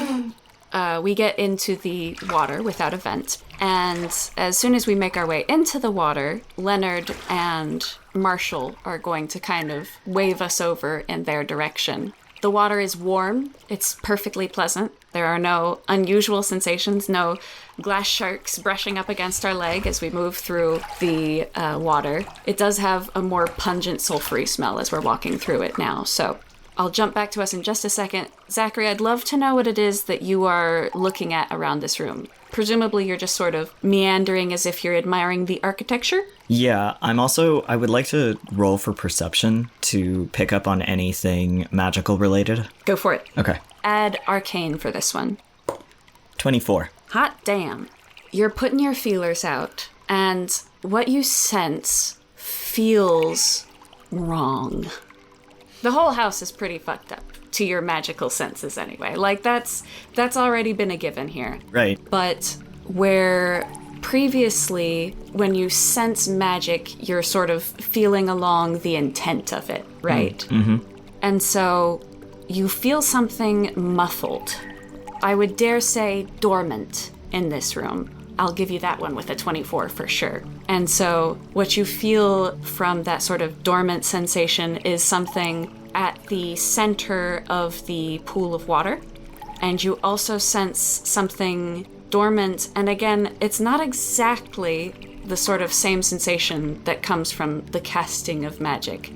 We get into the water without a vent, and as soon as we make our way into the water, Leonard and Marshall are going to kind of wave us over in their direction. The water is warm. It's perfectly pleasant. There are no unusual sensations, no glass sharks brushing up against our leg as we move through the water. It does have a more pungent, sulfury smell as we're walking through it now, so I'll jump back to us in just a second. Zachary, I'd love to know what it is that you are looking at around this room. Presumably you're just sort of meandering as if you're admiring the architecture? Yeah, I would like to roll for perception to pick up on anything magical related. Go for it. Okay. Add arcane for this one. 24. Hot damn. You're putting your feelers out, and what you sense feels wrong. The whole house is pretty fucked up, to your magical senses anyway. Like, that's already been a given here. Right. But where previously, when you sense magic, you're sort of feeling along the intent of it, right? Mm-hmm. And so you feel something muffled. I would dare say dormant in this room. I'll give you that one with a 24 for sure. And so what you feel from that sort of dormant sensation is something at the center of the pool of water. And you also sense something dormant. And again, it's not exactly the sort of same sensation that comes from the casting of magic.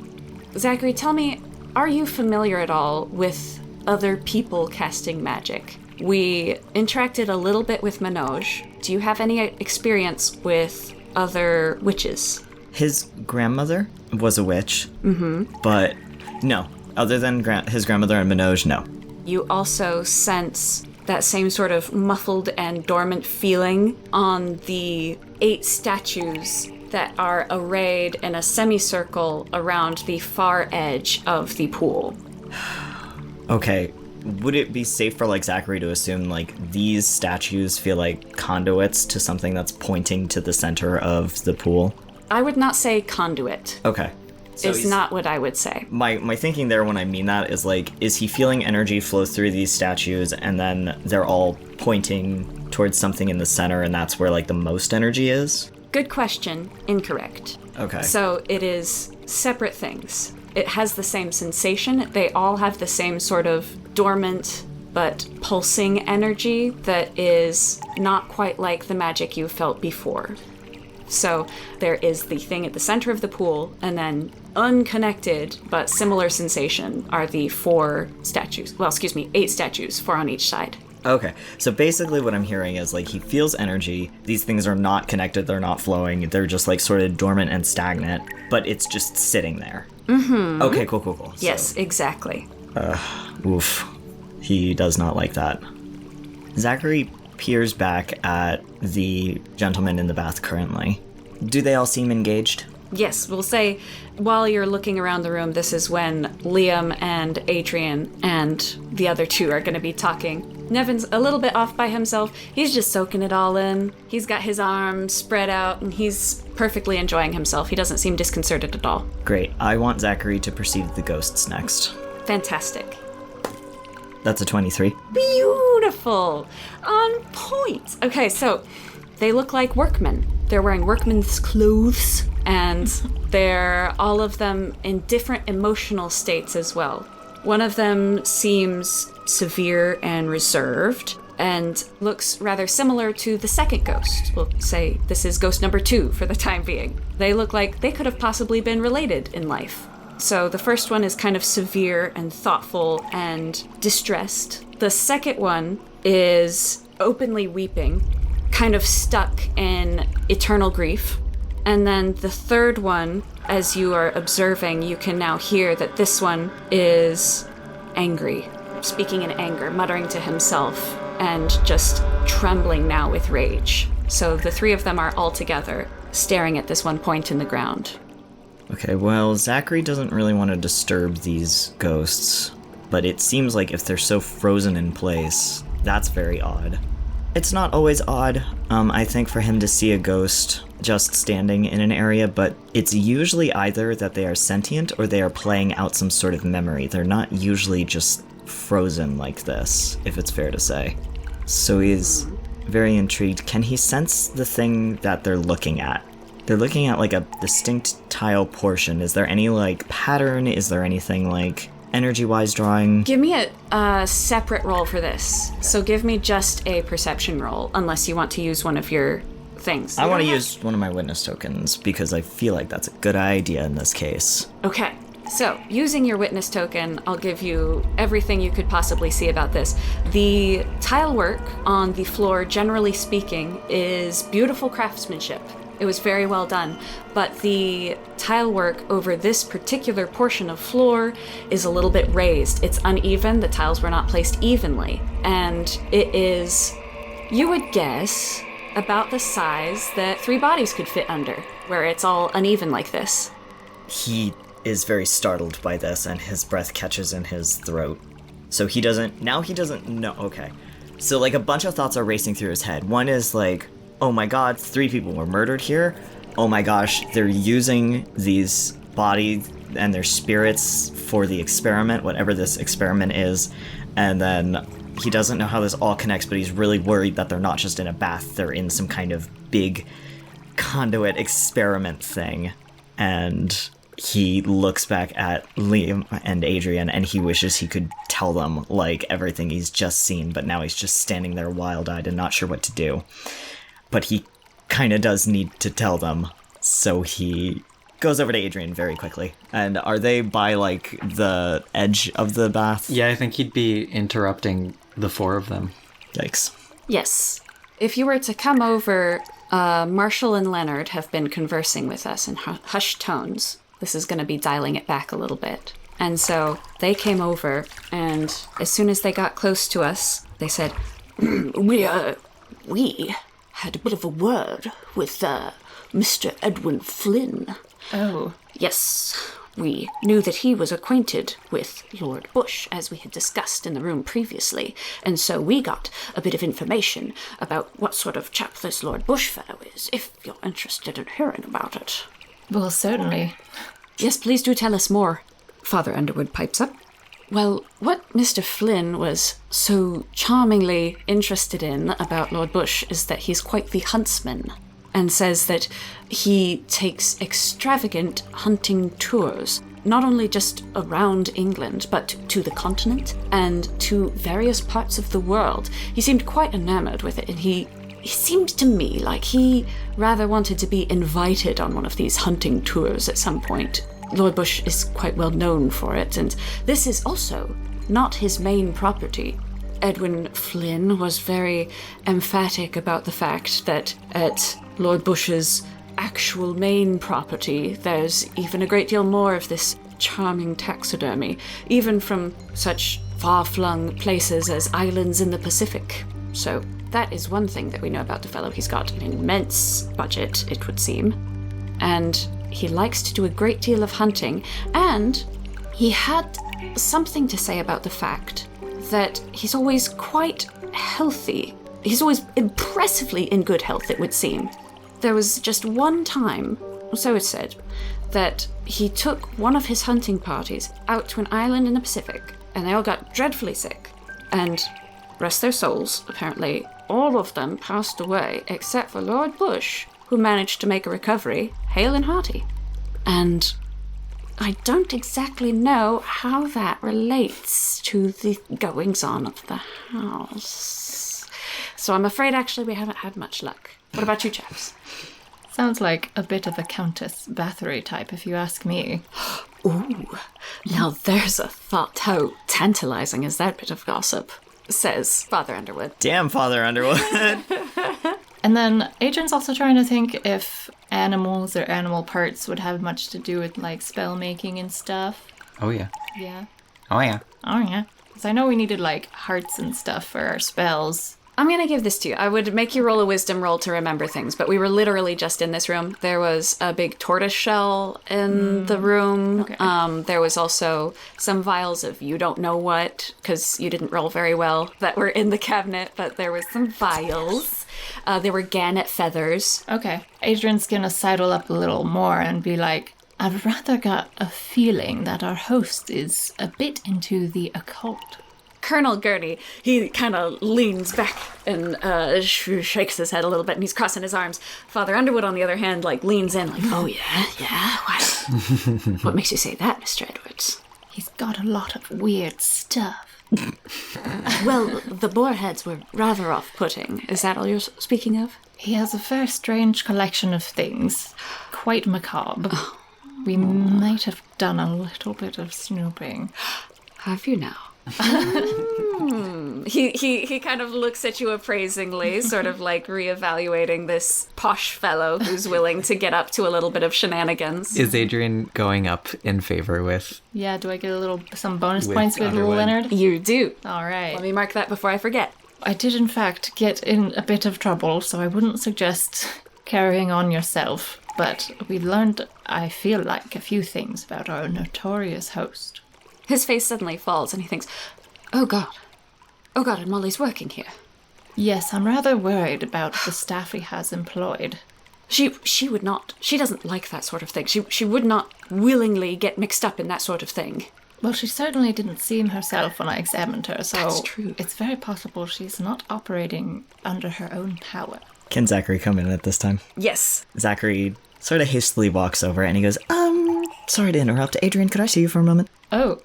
Zachary, tell me, are you familiar at all with other people casting magic? We interacted a little bit with Manoj. Do you have any experience with other witches? His grandmother was a witch, but no. Other than his grandmother and Manoj, no. You also sense that same sort of muffled and dormant feeling on the 8 statues that are arrayed in a semicircle around the far edge of the pool. Okay. Would it be safe for, like, Zachary to assume, like, these statues feel like conduits to something that's pointing to the center of the pool? I would not say conduit. Okay. So it's not what I would say. My thinking there when I mean that is, like, is he feeling energy flow through these statues and then they're all pointing towards something in the center and that's where, like, the most energy is? Good question. Incorrect. Okay. So it is separate things. It has the same sensation. They all have the same sort of dormant but pulsing energy that is not quite like the magic you felt before. So there is the thing at the center of the pool, and then unconnected but similar sensation are the 4 statues. Well, 8 statues, 4 on each side. Okay, so basically what I'm hearing is, like, he feels energy. These things are not connected, they're not flowing, they're just, like, sort of dormant and stagnant, but it's just sitting there. Mm-hmm. Okay, cool. Yes, so, exactly. Oof. He does not like that. Zachary peers back at the gentleman in the bath currently. Do they all seem engaged? Yes, we'll say while you're looking around the room, this is when Liam and Adrian and the other 2 are going to be talking. Nevin's a little bit off by himself. He's just soaking it all in. He's got his arms spread out and he's perfectly enjoying himself. He doesn't seem disconcerted at all. Great. I want Zachary to perceive the ghosts next. Fantastic. That's a 23. Beautiful. On point. Okay, so they look like workmen. They're wearing workmen's clothes, and they're all of them in different emotional states as well. One of them seems severe and reserved and looks rather similar to the second ghost. We'll say this is ghost number 2 for the time being. They look like they could have possibly been related in life. So the first one is kind of severe and thoughtful and distressed. The second one is openly weeping, kind of stuck in eternal grief. And then the third one, as you are observing, you can now hear that this one is angry, speaking in anger, muttering to himself, and just trembling now with rage. So the 3 of them are all together, staring at this one point in the ground. Okay, well, Zachary doesn't really want to disturb these ghosts, but it seems like if they're so frozen in place, that's very odd. It's not always odd, I think, for him to see a ghost just standing in an area, but it's usually either that they are sentient or they are playing out some sort of memory. They're not usually just frozen like this, if it's fair to say. So he's very intrigued. Can he sense the thing that they're looking at? They're looking at like a distinct tile portion. Is there any like pattern? Is there anything like energy-wise drawing? Give me a separate roll for this. So give me just a perception roll, unless you want to use one of your things. I want to use one of my witness tokens because I feel like that's a good idea in this case. Okay. So, using your witness token, I'll give you everything you could possibly see about this. The tile work on the floor, generally speaking, is beautiful craftsmanship. It was very well done, but the tile work over this particular portion of floor is a little bit raised. It's uneven, the tiles were not placed evenly, and it is, you would guess, about the size that 3 bodies could fit under, where it's all uneven like this. He is very startled by this, and his breath catches in his throat. So he doesn't know. Okay. So, like, a bunch of thoughts are racing through his head. One is like, oh my god, 3 people were murdered here. Oh my gosh, they're using these bodies and their spirits for the experiment, whatever this experiment is. And then he doesn't know how this all connects, but he's really worried that they're not just in a bath, they're in some kind of big conduit experiment thing. And he looks back at Liam and Adrian, and he wishes he could tell them, like, everything he's just seen, but now he's just standing there wild-eyed and not sure what to do. But he kind of does need to tell them, so he goes over to Adrian very quickly. And are they by, like, the edge of the bath? Yeah, I think he'd be interrupting the 4 of them. Yikes. Yes. If you were to come over, Marshall and Leonard have been conversing with us in hushed tones. This is going to be dialing it back a little bit. And so they came over, and as soon as they got close to us, they said, We had a bit of a word with Mr. Edwin Flynn. Oh. Yes, we knew that he was acquainted with Lord Busch, as we had discussed in the room previously, and so we got a bit of information about what sort of chap this Lord Busch fellow is, if you're interested in hearing about it. Well, certainly. Yes, please do tell us more. Father Underwood pipes up. Well, what Mr. Flynn was so charmingly interested in about Lord Busch is that he's quite the huntsman, and says that he takes extravagant hunting tours, not only just around England, but to the continent and to various parts of the world. He seemed quite enamored with it, and he seemed to me like he rather wanted to be invited on one of these hunting tours at some point. Lord Busch is quite well known for it, and this is also not his main property. Edwin Flynn was very emphatic about the fact that at Lord Busch's actual main property, there's even a great deal more of this charming taxidermy, even from such far-flung places as islands in the Pacific. So that is one thing that we know about the fellow. He's got an immense budget, it would seem, and he likes to do a great deal of hunting, and he had something to say about the fact that he's always quite healthy. He's always impressively in good health, it would seem. There was just one time, so it said, that he took one of his hunting parties out to an island in the Pacific, and they all got dreadfully sick, and rest their souls, apparently all of them passed away except for Lord Busch, who managed to make a recovery, hale and hearty. And I don't exactly know how that relates to the goings-on of the house. So I'm afraid actually we haven't had much luck. What about you chaps? Sounds like a bit of a Countess Bathory type, if you ask me. Ooh, now there's a thought. How tantalizing is that bit of gossip? Says Father Underwood. Damn, Father Underwood. And then Adrian's also trying to think if animals or animal parts would have much to do with, like, spell making and stuff. Oh, yeah. Yeah. Oh, yeah. Oh, yeah. Because I know we needed, like, hearts and stuff for our spells. I'm going to give this to you. I would make you roll a wisdom roll to remember things, but we were literally just in this room. There was a big tortoise shell in the room. Okay. There was also some vials of you don't know what, because you didn't roll very well, that were in the cabinet, but there was some vials. There were gannet feathers. Okay. Adrian's gonna sidle up a little more and be like, I've rather got a feeling that our host is a bit into the occult. Colonel Gurney, he kind of leans back and shakes his head a little bit, and he's crossing his arms. Father Underwood, on the other hand, like leans in, like, oh yeah, what makes you say that, Mr. Edwards? He's got a lot of weird stuff. Well, the boar heads were rather off-putting. Is that all you're speaking of? He has a very strange collection of things, quite macabre. Oh. We might have done a little bit of snooping. Have you now? He kind of looks at you appraisingly, sort of like reevaluating this posh fellow who's willing to get up to a little bit of shenanigans. Is Adrian going up in favor with? Yeah, do I get some bonus With points with little Underwood? Leonard? You do. All right. Let me mark that before I forget. I did, in fact, get in a bit of trouble, so I wouldn't suggest carrying on yourself. But we learned, I feel like, a few things about our notorious host. His face suddenly falls and he thinks, oh God, and Molly's working here. Yes, I'm rather worried about the staff he has employed. She would not, she doesn't like that sort of thing. She would not willingly get mixed up in that sort of thing. Well, she certainly didn't seem herself when I examined her, so That's true. It's very possible she's not operating under her own power. Can Zachary come in at this time? Yes. Zachary sort of hastily walks over and he goes, sorry to interrupt. Adrian, could I see you for a moment? Oh,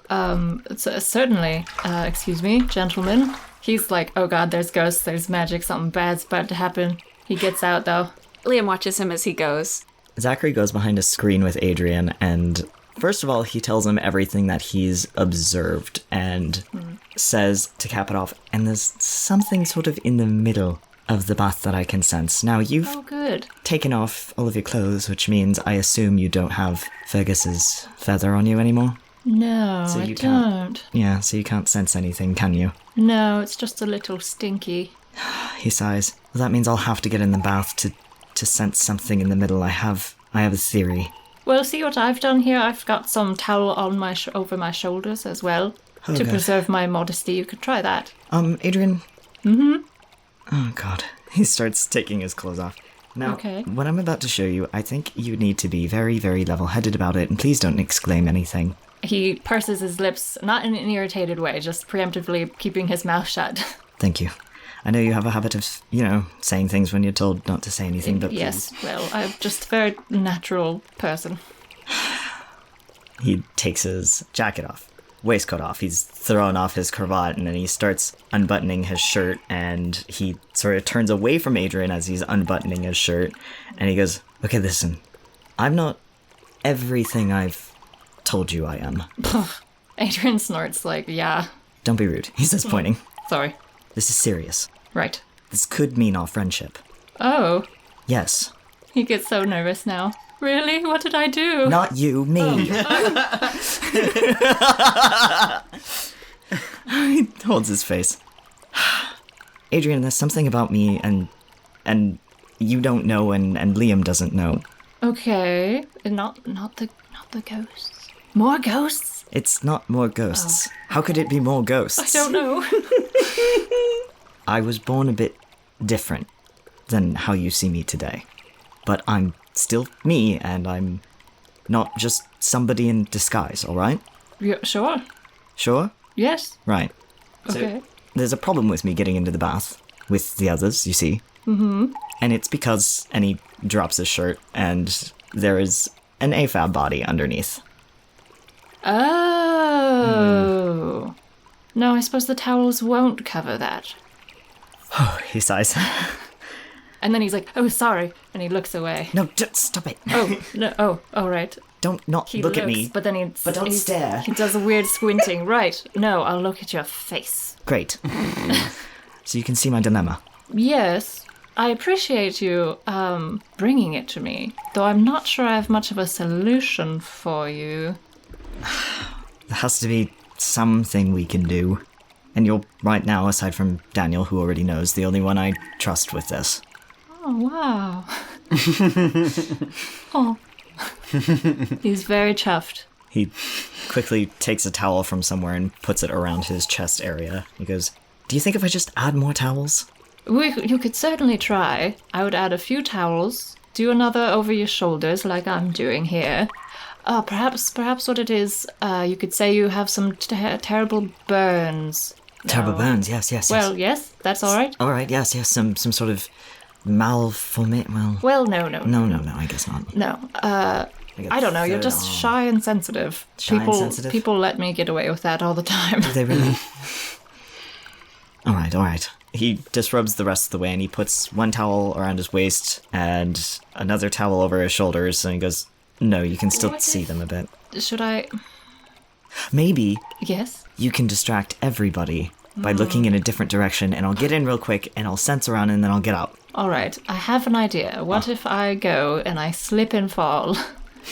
certainly. Excuse me, gentlemen. He's like, oh God, there's ghosts, there's magic, something bad's about to happen. He gets out, though. Liam watches him as he goes. Zachary goes behind a screen with Adrian, and first of all, he tells him everything that he's observed and says, to cap it off, and there's something sort of in the middle of the bath that I can sense. Now, you've Oh, good. taken off all of your clothes, which means I assume you don't have Fergus's feather on you anymore? No, So I you can't- don't. Yeah, so you can't sense anything, can you? No, it's just a little stinky. He sighs. Well, that means I'll have to get in the bath to sense something in the middle. I have a theory. Well, see what I've done here? I've got some towel on my over my shoulders as well. Oh, to God. preserve my modesty, you could try that. Adrian? Mm-hmm. Oh, God. He starts taking his clothes off. Now, Okay. what I'm about to show you, I think you need to be very, very level-headed about it, and please don't exclaim anything. He purses his lips, not in an irritated way, just preemptively keeping his mouth shut. Thank you. I know you have a habit of, saying things when you're told not to say anything, but Yes, well, I'm just a very natural person. He takes his jacket off, waistcoat off. He's thrown off his cravat, and then he starts unbuttoning his shirt, and he sort of turns away from Adrian as he's unbuttoning his shirt, and he goes, okay, listen, I'm not everything I've told you I am. Adrian snorts like, yeah, Don't be rude, he says, pointing. sorry. This is serious. Right. This could mean our friendship. Oh, Yes. he gets so nervous now. Really? What did I do? Not you, me. He holds his face. Adrian, there's something about me and you don't know and Liam doesn't know. Okay, not the ghosts. More ghosts? It's not more ghosts. How could it be more ghosts? I don't know. I was born a bit different than how you see me today. But I'm still me, and I'm not just somebody in disguise, alright? Yeah, sure. Sure? Yes. Right. Okay. There's a problem with me getting into the bath with the others, you see. Mm-hmm. And it's because, and he drops his shirt, and there is an AFAB body underneath. Oh. No, I suppose the towels won't cover that. He sighs. And then he's like, oh, sorry. And he looks away. No, just stop it. Oh, no. Oh, all right. Don't not He look looks, at me. But then But don't stare. He does a weird squinting. Right. No, I'll look at your face. Great. So you can see my dilemma. Yes. I appreciate you bringing it to me, though I'm not sure I have much of a solution for you. There has to be something we can do. And you're, right now, aside from Daniel, who already knows, the only one I trust with this. Oh, wow. Oh. He's very chuffed. He quickly takes a towel from somewhere and puts it around his chest area. He goes, do you think if I just add more towels? You could certainly try. I would add a few towels, do another over your shoulders like I'm doing here. Perhaps what it is, you could say you have some terrible burns Terrible No. burns, yes. Well, yes, that's all right. All right, yes, some sort of malformation. Well, no. No, I guess not. No. Like I don't know. You're third just arm. shy and sensitive. Shy and sensitive? People let me get away with that all the time. Do they really? All right. He disrobes the rest of the way, and he puts one towel around his waist and another towel over his shoulders, and he goes, "No, you can still see them a bit. Should I? Maybe Yes. you can distract everybody by looking in a different direction, and I'll get in real quick, and I'll sense around, and then I'll get out." All right. I have an idea. What if I go and I slip and fall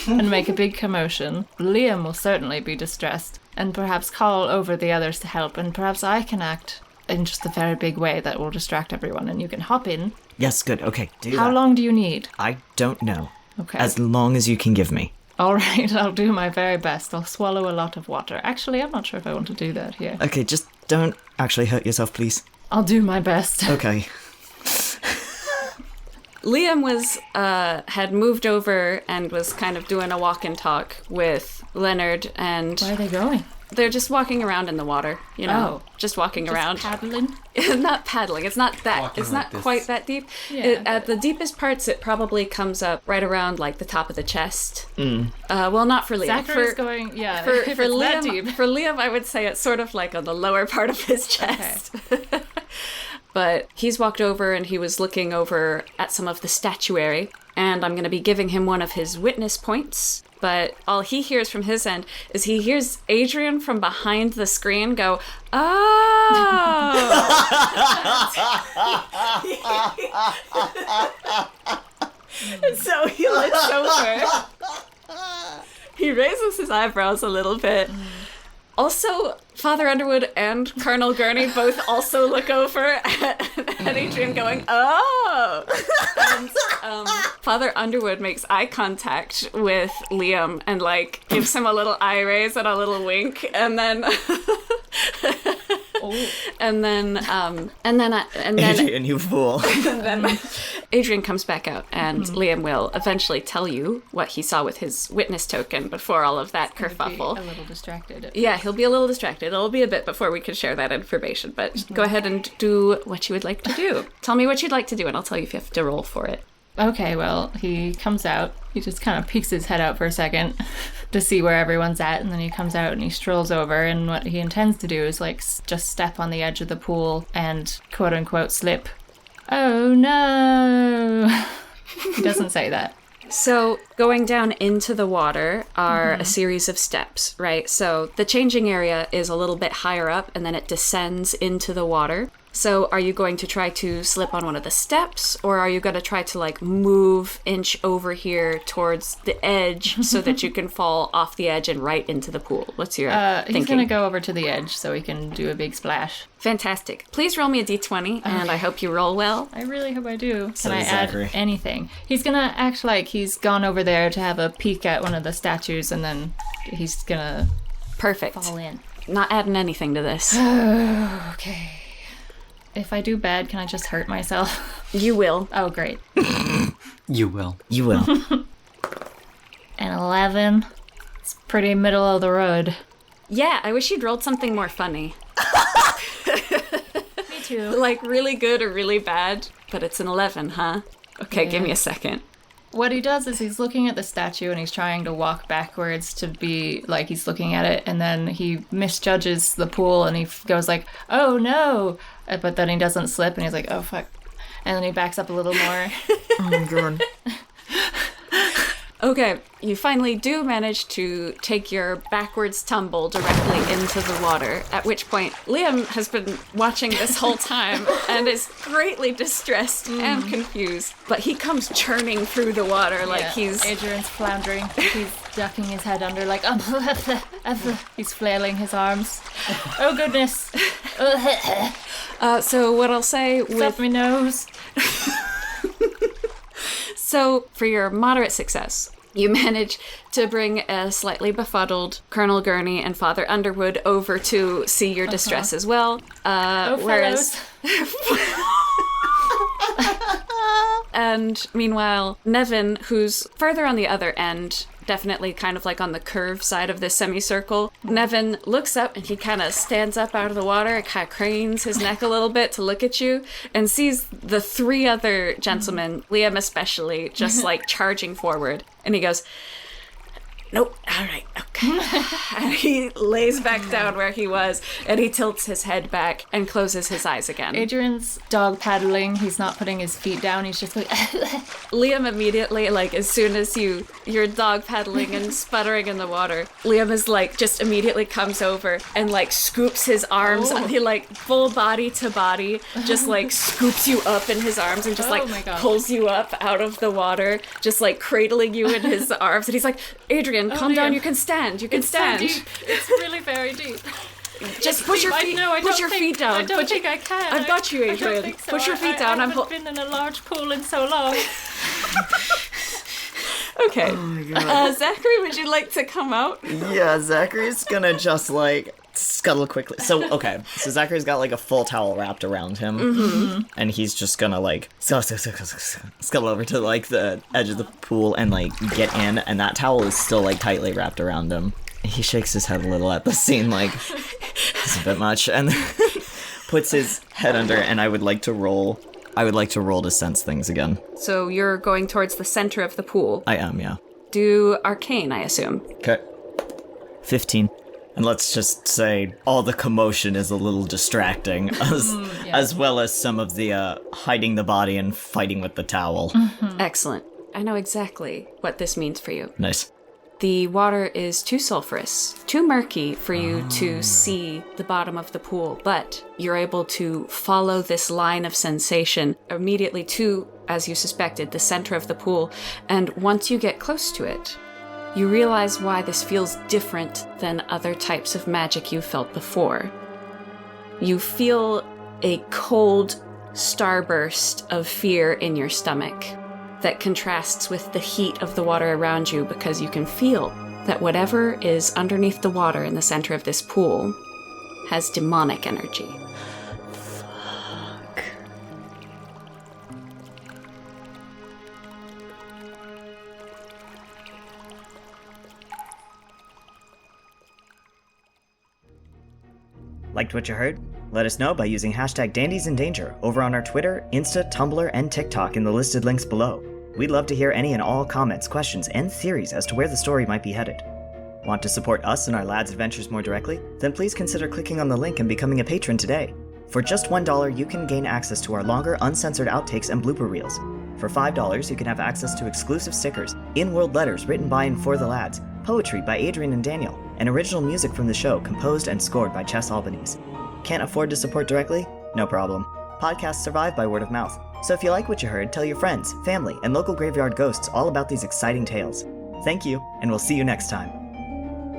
and make a big commotion? Liam will certainly be distressed and perhaps call over the others to help, and perhaps I can act in just a very big way that will distract everyone, and you can hop in. Yes, good. Okay, do How that. long do you need? I don't know. Okay. As long as you can give me. All right, I'll do my very best. I'll swallow a lot of water. Actually, I'm not sure if I want to do that here. Okay, just don't actually hurt yourself, please. I'll do my best. Okay. Liam had moved over and was kind of doing a walk and talk with Leonard, and Where are they going? they're just walking around in the water, you know, just walking Just around. paddling? Not paddling. It's not that. Walking It's like not this. quite that deep. Yeah, At the deepest parts, it probably comes up right around like the top of the chest. Well, not for Liam. Zachary's For, going, yeah. for, if for it's that Liam, deep. for Liam, I would say it's sort of like on the lower part of his chest. But he's walked over and he was looking over at some of the statuary, and I'm going to be giving him one of his witness points. But all he hears from his end is he hears Adrian from behind the screen go, "Oh!" And so he looks over. He raises his eyebrows a little bit. Also, Father Underwood and Colonel Gurney both also look over at Adrian going, "Oh!" And Father Underwood makes eye contact with Liam and, like, gives him a little eye raise and a little wink, and then... And then Adrian, you fool. Adrian comes back out, and Liam will eventually tell you what he saw with his witness token before all of that Be kerfuffle. a little distracted. Yeah, he'll be a little distracted. It'll be a bit before we can share that information, but go ahead and do what you would like to do. Tell me what you'd like to do, and I'll tell you if you have to roll for it. Okay, well, he comes out. He just kind of peeks his head out for a second to see where everyone's at, and then he comes out and he strolls over, and what he intends to do is, like, just step on the edge of the pool and, quote-unquote, slip. Oh, no! He doesn't say that. So, going down into the water are a series of steps, right? So, the changing area is a little bit higher up, and then it descends into the water. So, are you going to try to slip on one of the steps, or are you going to try to, like, inch over here towards the edge so that you can fall off the edge and right into the pool? What's your thinking? He's gonna go over to the edge so he can do a big splash. Fantastic. Please roll me a d20, and I hope you roll well. I really hope I do. So Can I does add Zachary. anything? He's gonna act like he's gone over there to have a peek at one of the statues, and then he's gonna Perfect. fall in. Not adding anything to this. Okay. If I do bad, can I just hurt myself? You will. Oh, great. You will. You will. An 11. It's pretty middle of the road. Yeah, I wish you'd rolled something more funny. Me too. Like really good or really bad, but it's an 11, huh? Okay, give me a second. What he does is he's looking at the statue and he's trying to walk backwards to be like he's looking at it, and then he misjudges the pool and he goes like, "Oh no!" But then he doesn't slip and he's like, "Oh fuck!" And then he backs up a little more. Oh my god. Okay, you finally do manage to take your backwards tumble directly into the water, at which point Liam has been watching this whole time and is greatly distressed and confused. But he comes churning through the water like Yeah, he's... Adrian's floundering. He's ducking his head under like, he's flailing his arms. Oh goodness! So what I'll say with... Stuff me nose. So, for your moderate success, you manage to bring a slightly befuddled Colonel Gurney and Father Underwood over to see your distress as well. Oh, Whereas, And meanwhile, Nevin, who's further on the other end, definitely kind of like on the curve side of this semicircle, Nevin looks up and he kind of stands up out of the water and kind of cranes his neck a little bit to look at you and sees the three other gentlemen, Liam especially, just like charging forward. And he goes, "Nope, all right, okay." And he lays back down where he was, and he tilts his head back and closes his eyes again. Adrian's dog paddling. He's not putting his feet down. He's just like... Liam immediately, like, as soon as you're dog paddling and sputtering in the water, Liam is, like, just immediately comes over and, like, scoops his arms. Oh. He, like, full body to body, just, like, scoops you up in his arms and just, Oh like, my God. pulls you up out of the water, just, like, cradling you in his arms. And he's like, "Adrian, calm down. Liam. You can stand. You can It's stand. so deep. It's really very deep. Just put your feet, put your feet down. I don't think I can. I've got you, I don't Adrian. think so. Put your feet down. I I'm haven't been in a large pool in so long. Okay. Oh my god. Zachary, would you like to come out? Yeah, Zachary's gonna just like scuttle quickly. So Zachary's got like a full towel wrapped around him, and he's just gonna like scuttle over to like the edge of the pool and like get in, and that towel is still like tightly wrapped around him. He shakes his head a little at the scene, like it's a bit much, and puts his head under. And I would like to roll to sense things again. So you're going towards the center of the pool. I am, yeah. Do Arcane, I assume. Okay. 15. And let's just say all the commotion is a little distracting, as well as some of the hiding the body and fighting with the towel. Excellent. I know exactly what this means for you. Nice. The water is too sulfurous, too murky for you to see the bottom of the pool, but you're able to follow this line of sensation immediately to, as you suspected, the center of the pool, and once you get close to it, you realize why this feels different than other types of magic you've felt before. You feel a cold starburst of fear in your stomach that contrasts with the heat of the water around you, because you can feel that whatever is underneath the water in the center of this pool has demonic energy. Fuck. Liked what you heard? Let us know by using hashtag #DandiesInDanger over on our Twitter, Insta, Tumblr, and TikTok in the listed links below. We'd love to hear any and all comments, questions, and theories as to where the story might be headed. Want to support us and our lads' adventures more directly? Then please consider clicking on the link and becoming a patron today. For just $1, you can gain access to our longer, uncensored outtakes and blooper reels. For $5, you can have access to exclusive stickers, in-world letters written by and for the lads, poetry by Adrian and Daniel, and original music from the show composed and scored by Chess Albanese. Can't afford to support directly? No problem. Podcasts survive by word of mouth, so if you like what you heard, tell your friends, family, and local graveyard ghosts all about these exciting tales. Thank you, and we'll see you next time.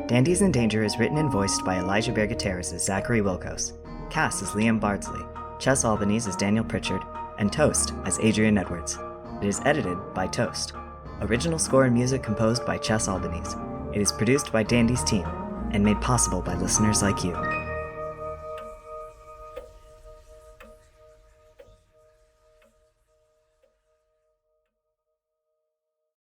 Dandies in Danger is written and voiced by Elijah Bergateris as Zachary Wilkos. Cast as Liam Bardsley. Chess Albanese as Daniel Pritchard, and Toast as Adrian Edwards. It is edited by Toast. Original score and music composed by Chess Albanese. It is produced by Dandies team, and made possible by listeners like you.